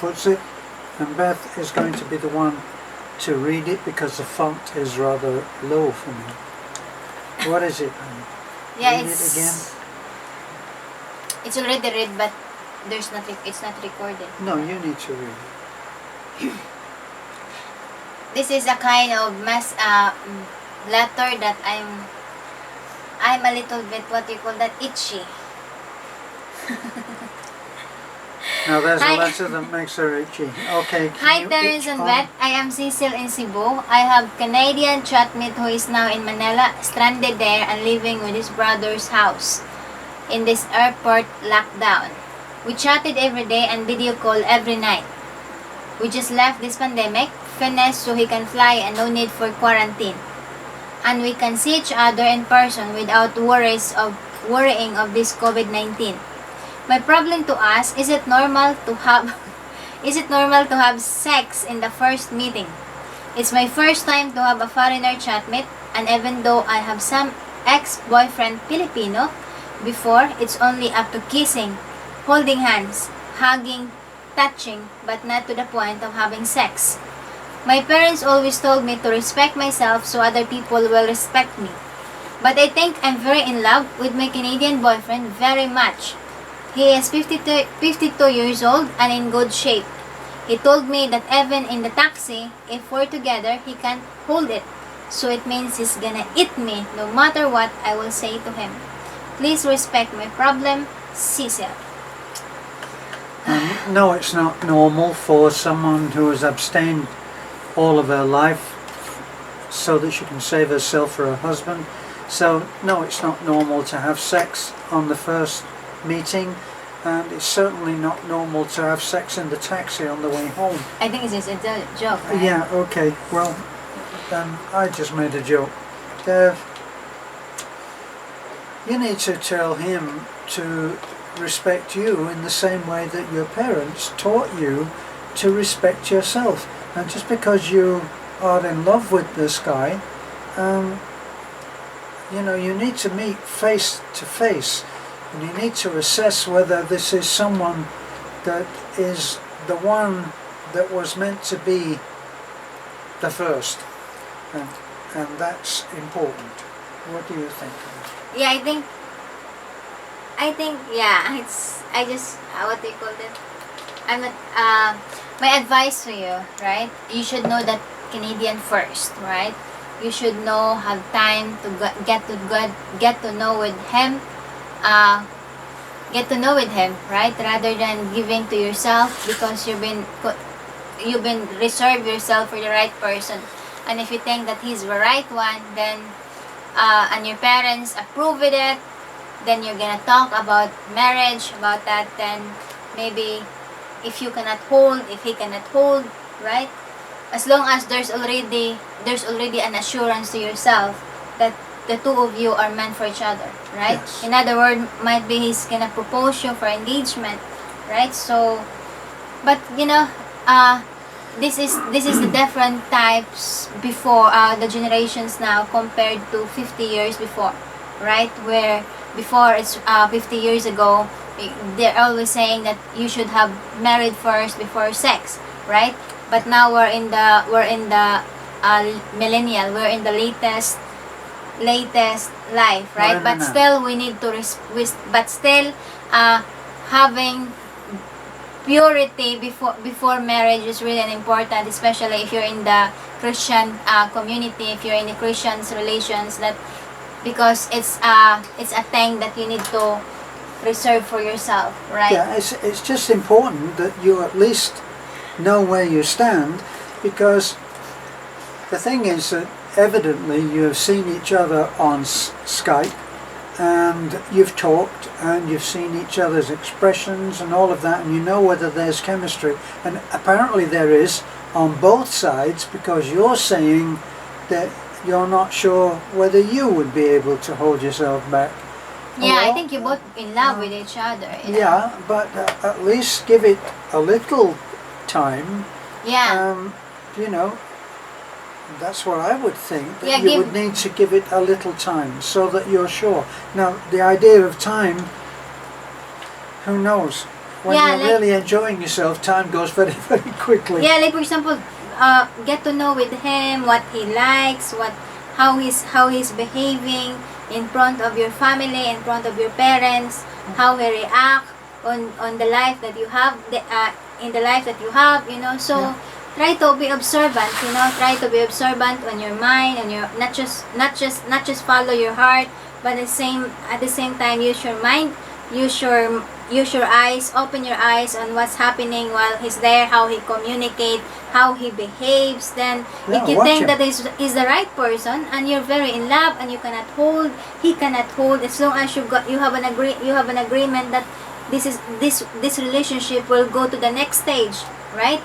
puts it, and Beth is going to be the one to read it because the font is rather low for me. What is it? Yeah, read it again. It's already read, but it's not recorded. No, you need to read it. This is a kind of letter that I'm a little bit, what do you call that, itchy. Now there's Hi. a letter that makes her itchy. Okay. Hi Terence and Beth, I am Cecil in Cebu. I have Canadian chatmate who is now in Manila, stranded there and living with his brother's house in this airport lockdown. We chatted every day and video call every night. We just left this pandemic, finished so he can fly and no need for quarantine. And we can see each other in person without worrying of this COVID-19. My problem to us, is it normal to have sex in the first meeting? It's my first time to have a foreigner chatmate, and even though I have some ex-boyfriend Filipino before, it's only up to kissing, holding hands, hugging, touching, but not to the point of having sex. My parents always told me to respect myself so other people will respect me. But I think I'm very in love with my Canadian boyfriend very much. He is 52 years old and in good shape. He told me that even in the taxi, if we're together, he can't hold it. So it means he's gonna eat me no matter what I will say to him. Please respect my problem, Cecil. No, it's not normal for someone who has abstained all of her life so that she can save herself for her husband. So no, it's not normal to have sex on the first meeting, and it's certainly not normal to have sex in the taxi on the way home. I think it's just a joke, right? Yeah, okay, well, then I just made a joke. You need to tell him to respect you in the same way that your parents taught you to respect yourself. And just because you are in love with this guy, you need to meet face to face, and you need to assess whether this is someone that is the one that was meant to be the first, and that's important. What do you think? Yeah, I think yeah, I just what do you call it? I'm not my advice to you, right? You should know that Canadian first, right? You should have time to get to know with him, right? Rather than giving to yourself, because you've been reserved yourself for the right person. And if you think that he's the right one, then and your parents approve with it, then you're gonna talk about marriage, about that. Then maybe if he cannot hold, right? As long as there's already an assurance to yourself that the two of you are meant for each other, right? Yes. In other words, might be he's gonna propose you for engagement, right? So, but this is the different types before, the generations now compared to 50 years before, right? Where before, it's 50 years ago, they're always saying that you should have married first before sex, right? But now we're in the millennial, we're in the latest life, right? But still we need to having purity before marriage is really important, especially if you're in the Christian community, if you're in the Christian's relations, that because it's a thing that you need to reserve for yourself, right? Yeah, it's just important that you at least know where you stand, because the thing is that evidently you have seen each other on Skype, and you've talked and you've seen each other's expressions and all of that, and you know whether there's chemistry, and apparently there is on both sides, because you're saying that you're not sure whether you would be able to hold yourself back. Yeah, I think you're both in love with each other. Yeah, but at least give it a little time. Yeah. That's what I would think, that you would need to give it a little time so that you're sure. Now, the idea of time, who knows? when Yeah, you're like- really enjoying yourself, time goes very, very quickly. Yeah, like for example, get to know with him what he likes, how he's behaving in front of your family, in front of your parents, how he react on the life that you have, in the life that you have, you know. So Yeah. try to be observant, you know. Try to be observant on your mind, on your not just follow your heart, but at the same time use your mind, use your eyes, open your eyes on what's happening while he's there, how he communicates, how he behaves. Then Yeah, if you watch think him. that is the right person and you're very in love and he cannot hold, as long as you have an agreement that this relationship will go to the next stage, right?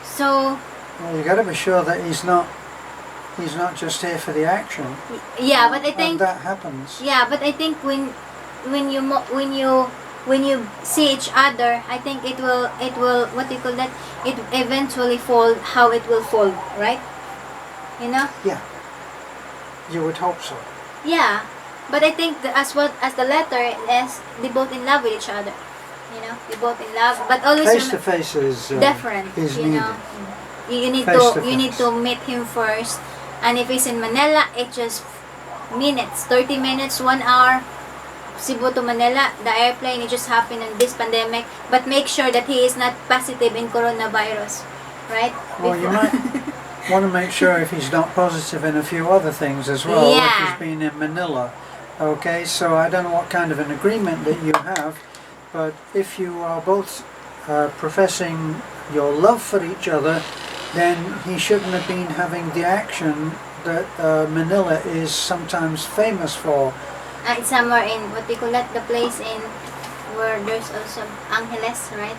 So Well, you got to be sure that he's not just here for the action. yeah, but I And think that happens. yeah, but I think when you see each other, I think it will what do you call that? It eventually fold how it will fold, right? You know? Yeah. You would hope so. Yeah, but I think as the letter is, they both in love with each other. You know, they both in love, but always Face to face is different. is You needed. know, you need Face to you need face. to meet him first, and if he's in Manila, it's just minutes, 30 minutes, 1 hour. Cebu to Manila, the airplane, it just happened in this pandemic, but make sure that he is not positive in coronavirus, right? Well, you might want to make sure if he's not positive in a few other things as well. If Yeah. he's been in Manila. Okay, so I don't know what kind of an agreement that you have, but if you are both professing your love for each other, then he shouldn't have been having the action that Manila is sometimes famous for. It's somewhere in, what do you call that, the place in where there's also Angeles, right?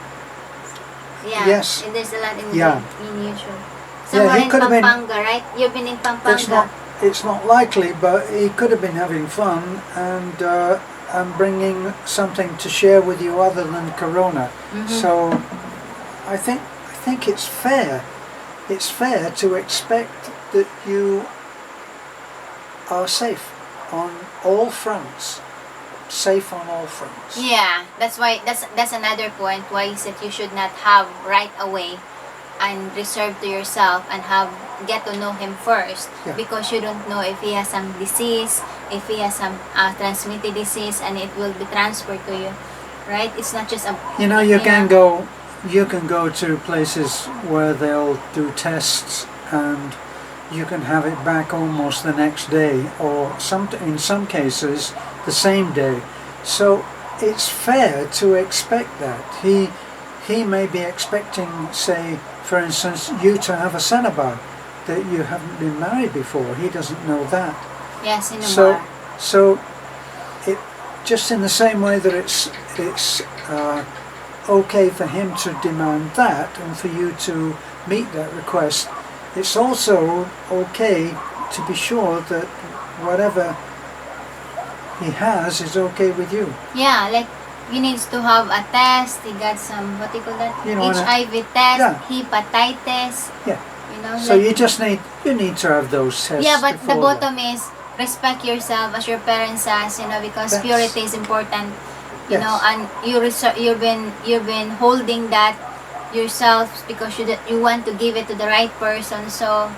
Yeah. Yes. And there's a lot in Yeah. in YouTube. Yeah, Somewhere he in could have been- Pampanga, right? You've been in Pampanga. It's not likely, but he could have been having fun and bringing something to share with you other than Corona. So I think it's fair. It's fair to expect that you are safe on all fronts. Safe on all fronts. Yeah, that's why that's another point why is that you should not have right away and reserve to yourself and get to know him first, Yeah. because you don't know if he has some disease, if he has some transmitted disease, and it will be transferred to you, right? It's not just a You know, you can go to places where they'll do tests and you can have it back almost the next day, or in some cases the same day. So it's fair to expect that. He may be expecting, say, for instance, you to have a Cenobite, that you haven't been married before. He doesn't know that. yes, in a So, bar. so it just in the same way that it's okay for him to demand that and for you to meet that request, it's also okay to be sure that whatever he has is okay with you. Yeah, like he needs to have a test. He got some, what do you call that? You know, HIV test, Yeah. hepatitis. Yeah. You know, So like, you need to have those tests. yeah, but the before that. bottom is respect yourself as your parents says, you know, because That's- purity is important. You Yes. know, and you've been holding that yourself because you want to give it to the right person. So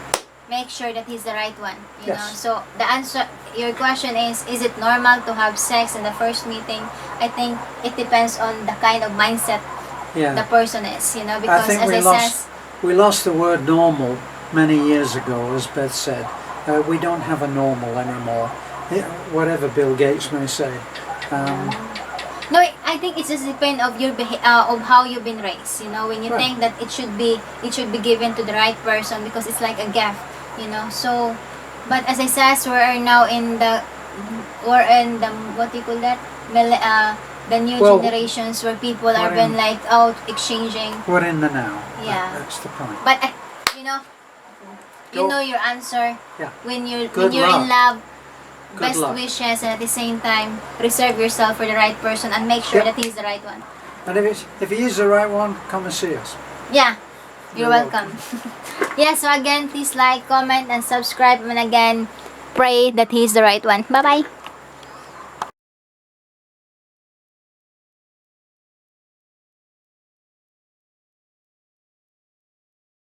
make sure that he's the right one. You Yes. know. So the answer, your question is it normal to have sex in the first meeting? I think it depends on the kind of mindset Yeah. the person is. You know, I because think as we I lost says, we lost the word normal many years ago, as Beth said. We don't have a normal anymore, whatever Bill Gates may say. no, I think it just depends of your of how you've been raised. You know, when you Right. think that it should be given to the right person because it's like a gift. You know, so but as I says, we're now in the what do you call that? The new Well, generations where people are we're been in- like out exchanging. We're in the now. Yeah. That's the point. But you know, you Go. know your answer Yeah. when you're Good in love. Good Best luck. wishes, and at the same time reserve yourself for the right person and make sure Yep. that he's the right one. And if he is the right one, come and see us. Yeah, you're You're welcome. Yeah, so again, please like, comment, and subscribe, and again, pray that he's the right one. Bye bye.